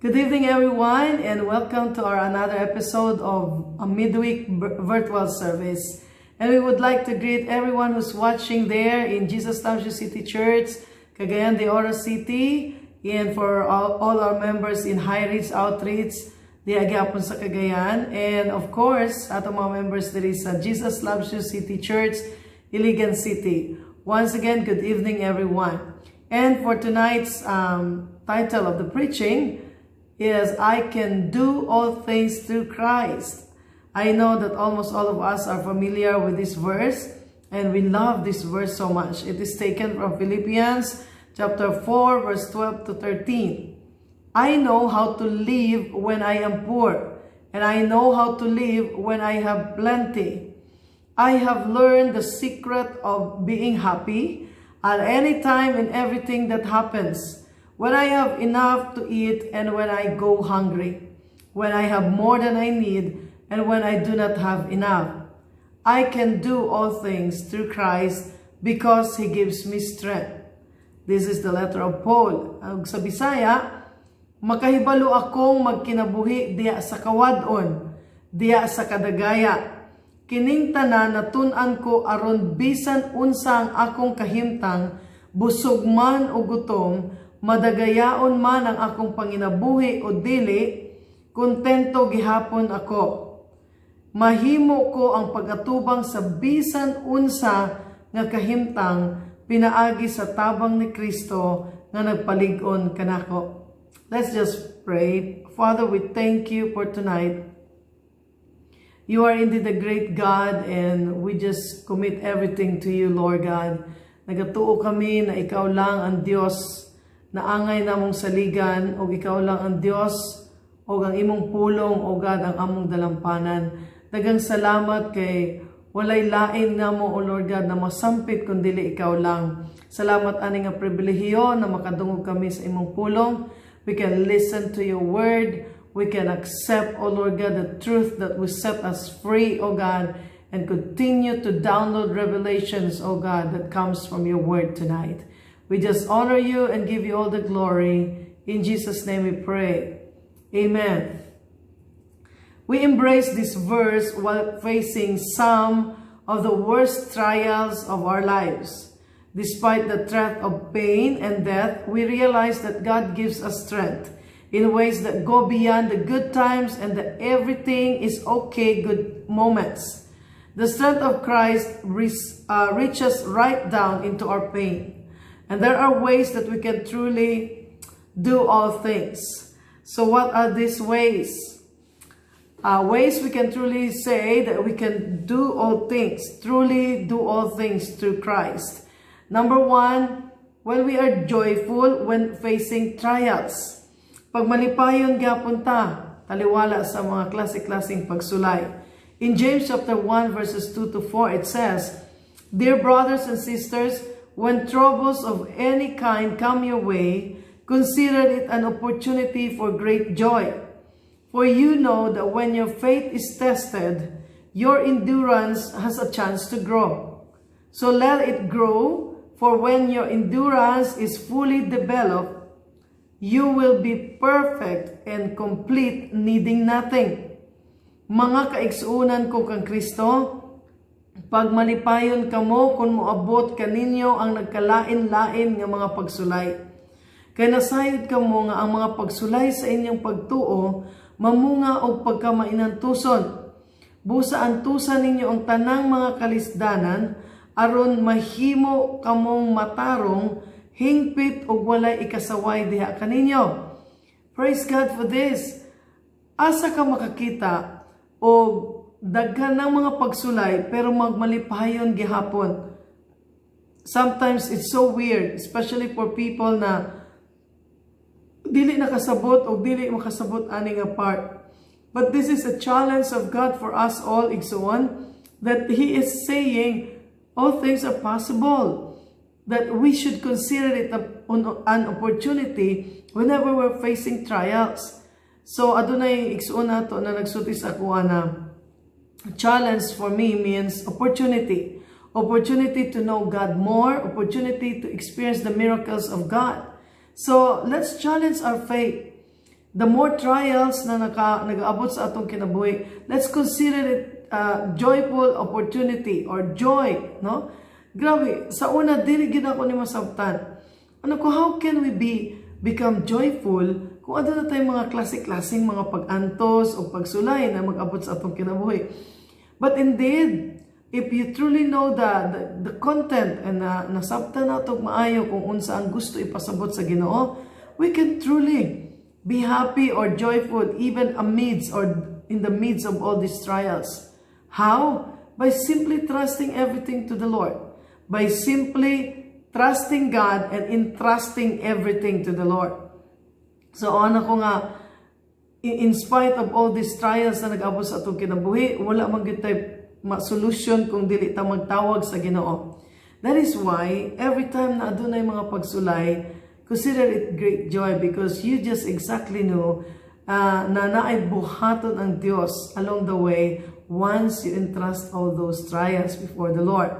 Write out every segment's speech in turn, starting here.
Good evening, everyone, and welcome to our another episode of a midweek virtual service. And we would like to greet everyone who's watching there in Jesus Loves You City Church, Cagayan de Oro City, and for all our members in High Reach Outreach, di Agyapon sa Cagayan, and of course, atong mga members there is Jesus Loves You City Church, Iligan City. Once again, good evening, everyone. And for tonight's title of the preaching is I Can Do All Things Through Christ. I know that almost all of us are familiar with this verse, and we love this verse so much. It is taken from Philippians chapter 4, verse 12 to 13. I know how to live when I am poor, and I know how to live when I have plenty. I have learned the secret of being happy at any time and everything that happens. When I have enough to eat and when I go hungry, when I have more than I need and when I do not have enough, I can do all things through Christ because He gives me strength. This is the letter of Paul. Sa Bisaya, makahibalo akong magkinabuhi diya sa kawadon, diya sa kadagaya. Kining tanan natun-an ko aron bisan unsa ang akong kahimtang, busog man o gutom, madagayaon man ang akong panginabuhi o dili, kontento gihapon ako. Mahimo ko ang pag-atubang sa bisan unsa nga kahimtang pinaagi sa tabang ni Kristo nga nagpalig-on kanako. Let's just pray. Father, we thank you for tonight. You are indeed a great God, and we just commit everything to you, Lord God. Nagatuo kami na ikaw lang ang Diyos na angay namong saligan, o ikaw lang ang Diyos, o ang imong pulong, o God, ang among dalampanan. Dagang salamat kay walay lain namo, O Lord God, na masampit kundili ikaw lang. Salamat ani nga pribilehiyo na makadungog kami sa imong pulong. We can listen to your word. We can accept, O Lord God, the truth that will set us free, O God, and continue to download revelations, O God, that comes from your word tonight. We just honor you and give you all the glory. In Jesus' name we pray. Amen. We embrace this verse while facing some of the worst trials of our lives. Despite the threat of pain and death, we realize that God gives us strength in ways that go beyond the good times and that everything is okay good moments. The strength of Christ reaches right down into our pain. And there are ways that we can truly do all things. So what are these ways? Ways we can truly say that we can do all things, truly do all things through Christ. Number one, when we are joyful when facing trials. Pag malipayon gyapon ta, taliwala sa mga klase-klaseng pagsulay. In James chapter 1 verses 2 to 4, it says, Dear brothers and sisters, when troubles of any kind come your way, consider it an opportunity for great joy. For you know that when your faith is tested, your endurance has a chance to grow. So let it grow, for when your endurance is fully developed, you will be perfect and complete, needing nothing. Mga kaigsuunan ko kang Kristo, pag malipayon kamo kung moabot kaninyo ang nagkalain-lain nga mga pagsulay. Kaya nasayod kamo nga ang mga pagsulay sa inyong pagtuo, mamunga og pagkamainantuson. Busa antusan ninyo ang tanang mga kalisdanan, aron mahimo kamong matarong, hingpit og walay ikasaway diha kaninyo. Praise God for this. Asa ka makakita og daghan ng mga pagsulay pero magmalipayon gihapon. Sometimes it's so weird, especially for people na dili nakasabot o dili makasabot ani nga part. But this is a challenge of God for us all, igsuon, that He is saying all things are possible. That we should consider it an opportunity whenever we're facing trials. So adunay igsuon nato na nagsutis ako ana. Challenge for me means opportunity. Opportunity to know God more, opportunity to experience the miracles of God. So let's challenge our faith. the more trials na nag-aabot sa atong kinabuhi, let's consider it joyful opportunity or joy, no? Grabe, sa una, dili gid ako ni masabtan. Ano ko, how can we become joyful kung ano na tayong mga klase-klaseng mga pag-antos o pagsulay na mag-abot sa atong kinabuhi? But indeed, if you truly know the content and nasabtan na itong maayo kung unsa ang gusto ipasabot sa Ginoo, we can truly be happy or joyful even amidst or in the midst of all these trials. How? By simply trusting everything to the Lord. By simply trusting God and entrusting everything to the Lord. So, ano ko nga, in spite of all these trials na nag-abot sa atong kinabuhi, wala man gyud tay solution kung dili ta magtawag sa Ginoo. That is why, every time na adunay mga pagsulay, consider it great joy because you just exactly know na naay buhaton ang Dios along the way once you entrust all those trials before the Lord.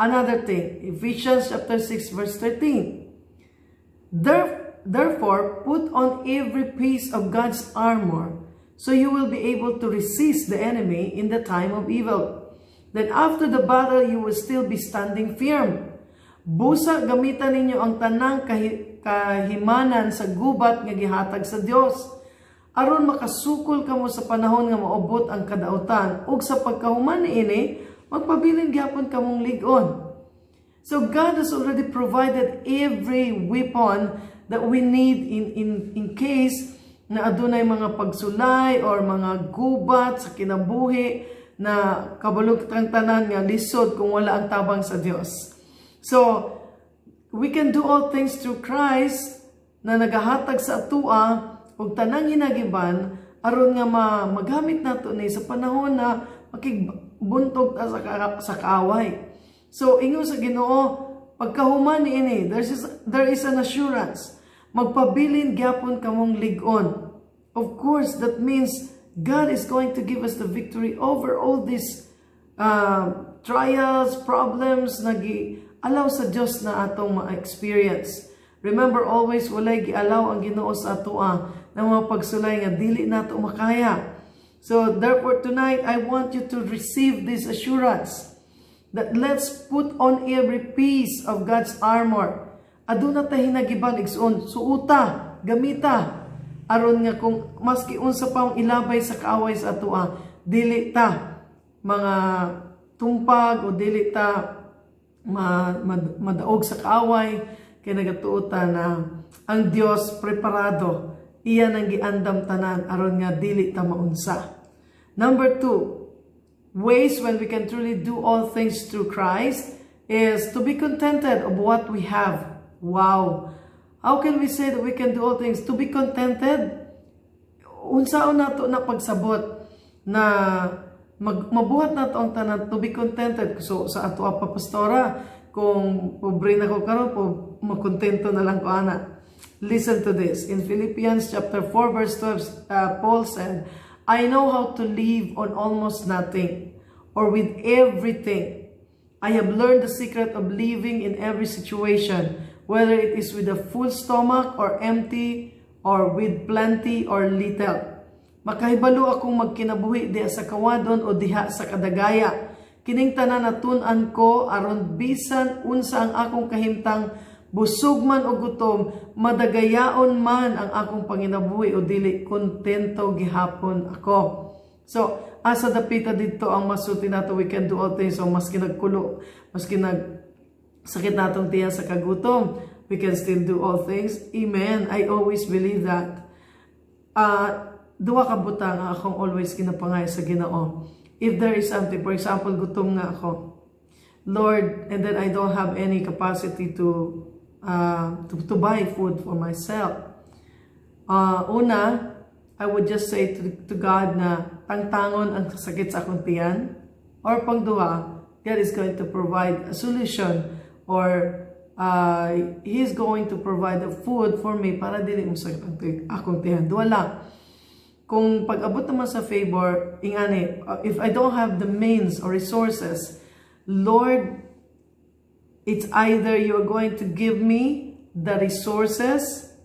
Another thing, Ephesians chapter 6 verse 13. Therefore, put on every piece of God's armor so you will be able to resist the enemy in the time of evil. Then after the battle, you will still be standing firm. Busa gamitan ninyo ang tanang kahimanan sa gubat nga gihatag sa Dios. Aron makasukol kamo sa panahon nga maubot ang kadautan ug sa pagkahuman niini magpabilin gyapon kamong lig-on. So God has already provided every weapon that we need in case na adunay mga pagsulay or mga gubat sa kinabuhi na kabalog tang tanan nga lisod kung wala ang tabang sa Dios. So we can do all things through Christ na nagahatag sa atua ug tanang hinagiban aron nga magamit nato ni sa panahon na makigbuntog ta sa kaaway. So ingon sa Ginoo, pagkahuman niini, there is an assurance. Magpabilin gyapon kamong lig-on. Of course, that means God is going to give us the victory over all these trials, problems na gi-allow sa Dios na atong ma-experience. Remember always, walay gi-allow ang Ginoo sa atoa ng mga pagsulay nga dili nato makaya. So therefore tonight, I want you to receive this assurance that let's put on every piece of God's armor. Aduna ta hinagiban igsoon, suuta, gamita, aron nga kung maski unsa pa ang ilabay sa kaaway sa atoa, dili ta mga tumpag o dili ta madaog sa kaaway, kay nagatuota na ang Dios preparado, iyan ang giandam tanan aron nga dili ta maunsa. Number 2, ways when we can truly do all things through Christ is to be contented of what we have. Wow! How can we say that we can do all things? To be contented, unsaon nato na pagsabot na mabuhat nato ang tanan, to be contented. So sa ato pa pastora, kung pobre na ko karon po makontento na lang ko ana. Listen to this. In Philippians chapter 4 verse 12, Paul said, I know how to live on almost nothing or with everything. I have learned the secret of living in every situation, whether it is with a full stomach or empty or with plenty or little. Makahibalo akong magkinabuhi diha sa kawadon o diha sa kadagaya. Kining tanan natun-an ko aron bisan unsa ang akong kahimtang, busog man o gutom, madagayaon man ang akong panginabuhi o dili, kontento gihapon ako. So, asa dapita dito ang masuti nato, we can do all things. So, maski nagkulo, maski sakit natong tiyan sa kagutom, we can still do all things. Amen. I always believe that. Duwa ka butang akong always kinapangay sa Ginoo. If there is something, for example, gutom nga ako, Lord, and then I don't have any capacity to buy food for myself. Una, I would just say to God na tangtangon ang sakit sa akong tiyan. Or pangduha, God is going to provide a solution or He is going to provide the food for me para dili mo sakit ang akong tiyan. Duwa lang. Kung pag-abot naman sa favor, ingani, if I don't have the means or resources, Lord, it's either you're going to give me the resources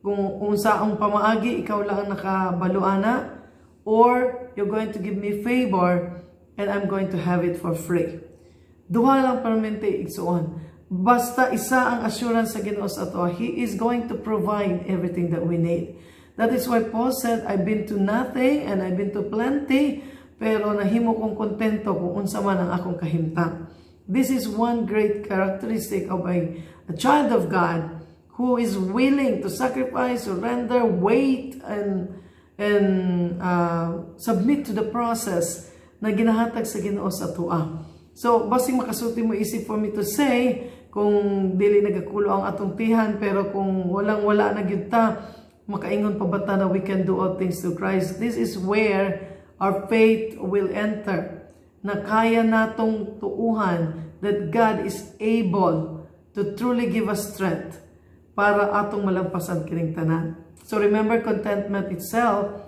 kung unsaong pamaagi ikaw lang ang nakabaluana, or you're going to give me favor and I'm going to have it for free. Duha lang permanente igsuon. Basta isa ang assurance sa Ginoo sa ato, He is going to provide everything that we need. That is why Paul said, I've been to nothing and I've been to plenty, pero nahimo kong kontento kung unsa man ang akong kahimtang. This is one great characteristic of a child of God who is willing to sacrifice, surrender, wait, and submit to the process na ginahatag sa Ginoo sa atua. So, basing makasulti mo isip for me to say, kung dili nagakulo ang atong tihan, pero kung walang-wala na gyud ta, makaingon pa ba ta na we can do all things through Christ? This is where our faith will enter. Na kaya natong tuuhan that God is able to truly give us strength para atong malampasan kining tanan. So remember, contentment itself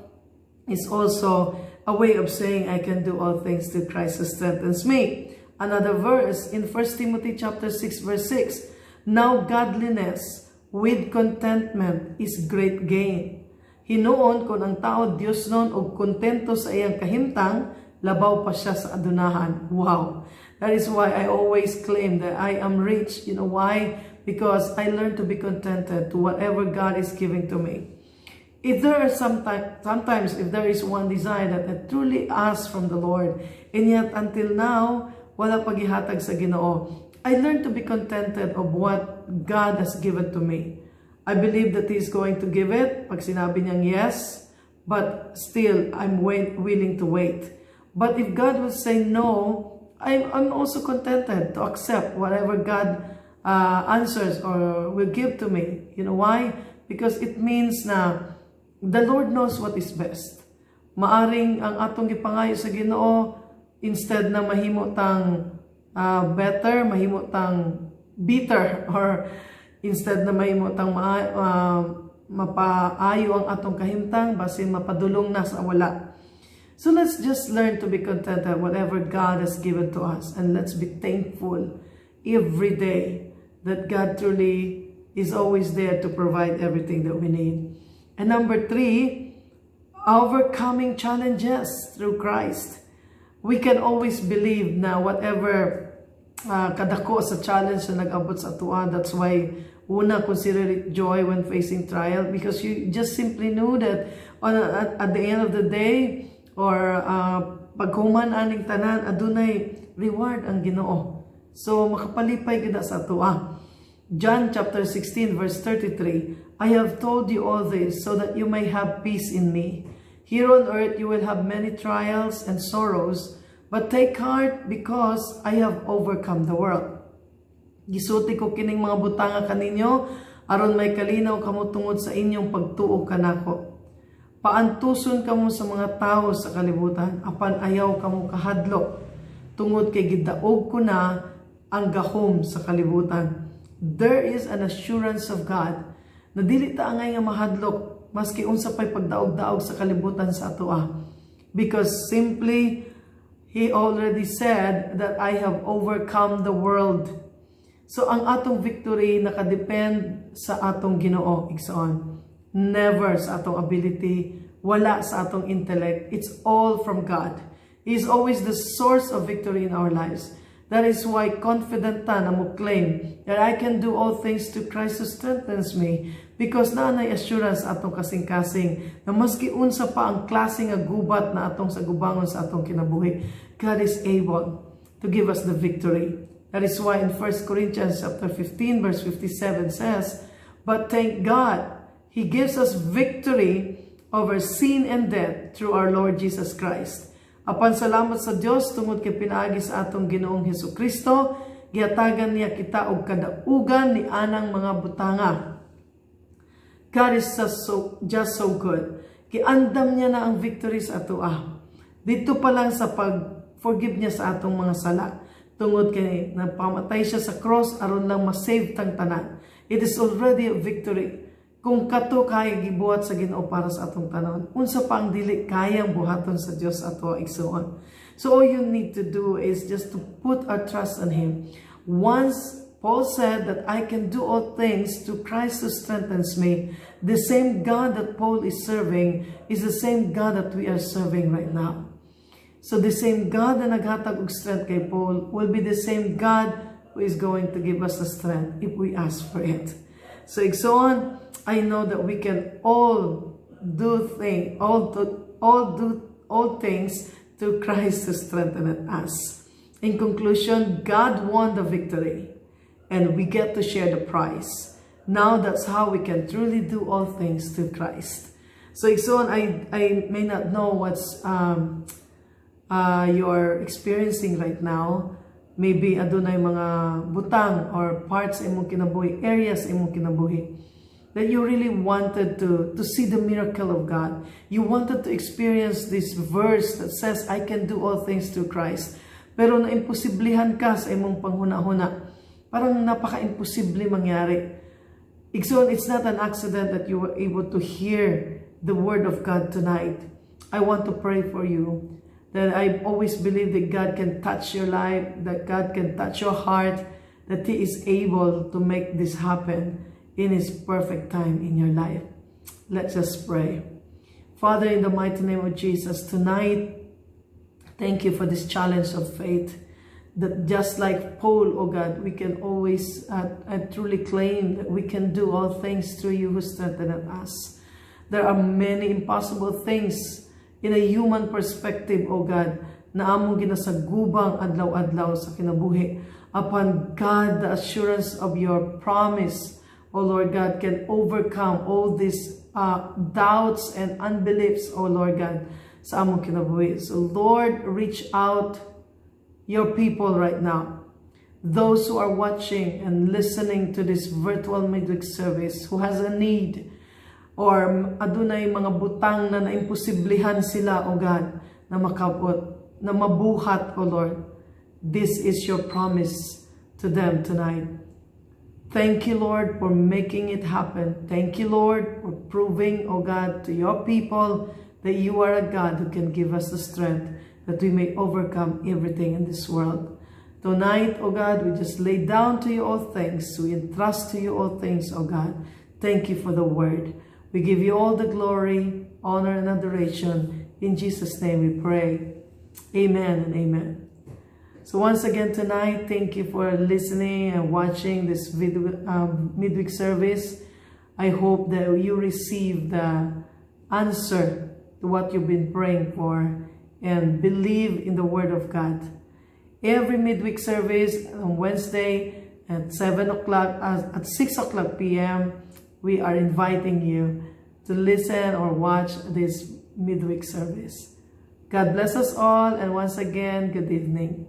is also a way of saying I can do all things through Christ who strengthens me. Another verse in 1 Timothy chapter 6 verse 6. Now godliness with contentment is great gain. Hinuon kung ang tao Dios non og kontento sa iyang kahimtang, labaw pa siya sa adunahan. Wow. That is why I always claim that I am rich. You know why? Because I learned to be contented to whatever God is giving to me. If there are sometimes if there is one desire that I truly ask from the Lord, and yet until now, wala pagihatag sa Ginoo, I learned to be contented of what God has given to me. I believe that He is going to give it. Pag sinabi niyang yes, but still, I'm willing to wait. But if God will say no, I'm also contented to accept whatever God answers or will give to me. You know why? Because it means na the Lord knows what is best. Maaring ang atong gipangayo sa Ginoo, instead na mahimo tang better, mahimo tang bitter, or instead na mahimo tang mapaayo ang atong kahimtang, basin mapadulong na sa wala. So let's just learn to be content at whatever God has given to us, and let's be thankful every day that God truly is always there to provide everything that we need. And number 3, overcoming challenges through Christ. We can always believe na whatever kadako sa challenge na nag-abot sa atua, that's why una, consider it joy when facing trial, because you just simply know that at the end of the day, or paghuman aning tanan, adunay reward ang Ginoo. So makapalipay gid sa atua. John chapter 16 verse 33, I have told you all this so that you may have peace in me. Here on earth you will have many trials and sorrows, but take heart because I have overcome the world. Gisulti ko kining mga butanga kaninyo, aron may kalinaw kamo tungod sa inyong pagtuo kanako. Paantuson kamo sa mga tao sa kalibutan, apan ayaw kamo kahadlok, tungod kay gidaog ko na ang gahom sa kalibutan. There is an assurance of God na dili ta angay nga mahadlok maski unsa pay pagdaog-daog sa kalibutan sa atoa, because simply He already said that I have overcome the world. So ang atong victory nakadepend sa atong Ginoo, igsoon. Never sa atong ability, wala sa atong intellect. It's all from God. He is always the source of victory in our lives. That is why confident ta na mo claim that I can do all things to Christ who strengthens me, because naanay assurance atong kasing-kasing na maski unsa pa ang klase nga gubat na atong sa gubangon sa atong kinabuhi, God is able to give us the victory. That is why in 1 Corinthians chapter 15 verse 57 says, but thank God, He gives us victory over sin and death through our Lord Jesus Christ. Apan salamat sa Dios tungod kay pinaagi sa atong Ginoong Hesukristo, gihatagan niya kita og kadaugan ni anang mga butanga. God is just so good. Giandam niya na ang victory sa atoa. Dito pa lang sa pag-forgive niya sa atong mga sala. Tungod kay napamatay siya sa cross aron lang ma-save tang tanan. It is already a victory. Kung kato kaya gibuhat sa Ginoo para sa atong tanan, unsa pa ang dili kayang buhaton sa Dios ato igsuon. So all you need to do is just to put our trust on Him. Once Paul said that I can do all things through Christ who strengthens me. The same God that Paul is serving is the same God that we are serving right now. So the same God na naghatag og strength kay Paul will be the same God who is going to give us the strength if we ask for it. So igsoon, I know that we can all do things through Christ who strengtheneth us. In conclusion, God won the victory, and we get to share the prize. Now that's how we can truly do all things through Christ. So igsoon, I may not know what's you're experiencing right now. Maybe adunay mga butang or parts imong kinabuhi, areas imong kinabuhi, that you really wanted to see the miracle of God. You wanted to experience this verse that says, I can do all things through Christ. Pero naimposiblihan ka sa imong panghuna-huna. Parang napaka-imposible mangyari. Igsoon, it's not an accident that you were able to hear the word of God tonight. I want to pray for you. That I always believe that God can touch your life, that God can touch your heart, that He is able to make this happen in His perfect time in your life. Let's just pray. Father, in the mighty name of Jesus, tonight, thank you for this challenge of faith, that just like Paul, oh God, we can always truly claim that we can do all things through you who strengtheneth us. There are many impossible things in a human perspective, oh God, na among ginasagubang adlaw-adlaw sa kinabuhi. Upon God, the assurance of your promise, oh Lord God, can overcome all these doubts and unbeliefs, oh Lord God, sa among kinabuhi. So Lord, reach out your people right now. Those who are watching and listening to this virtual midweek service, who has a need, or adunay mga butang na naimposiblihan sila, O God, na makabot, na mabuhat, O Lord. This is your promise to them tonight. Thank you, Lord, for making it happen. Thank you, Lord, for proving, O God, to your people that you are a God who can give us the strength that we may overcome everything in this world. Tonight, O God, we just lay down to you all things. We entrust to you all things, O God. Thank you for the word. We give you all the glory, honor, and adoration. In Jesus' name we pray. Amen and amen. So once again tonight, thank you for listening and watching this midweek service. I hope that you receive the answer to what you've been praying for and believe in the Word of God. Every midweek service on Wednesday at 7 o'clock, at 6 o'clock p.m., we are inviting you to listen or watch this midweek service. God bless us all, and once again, good evening.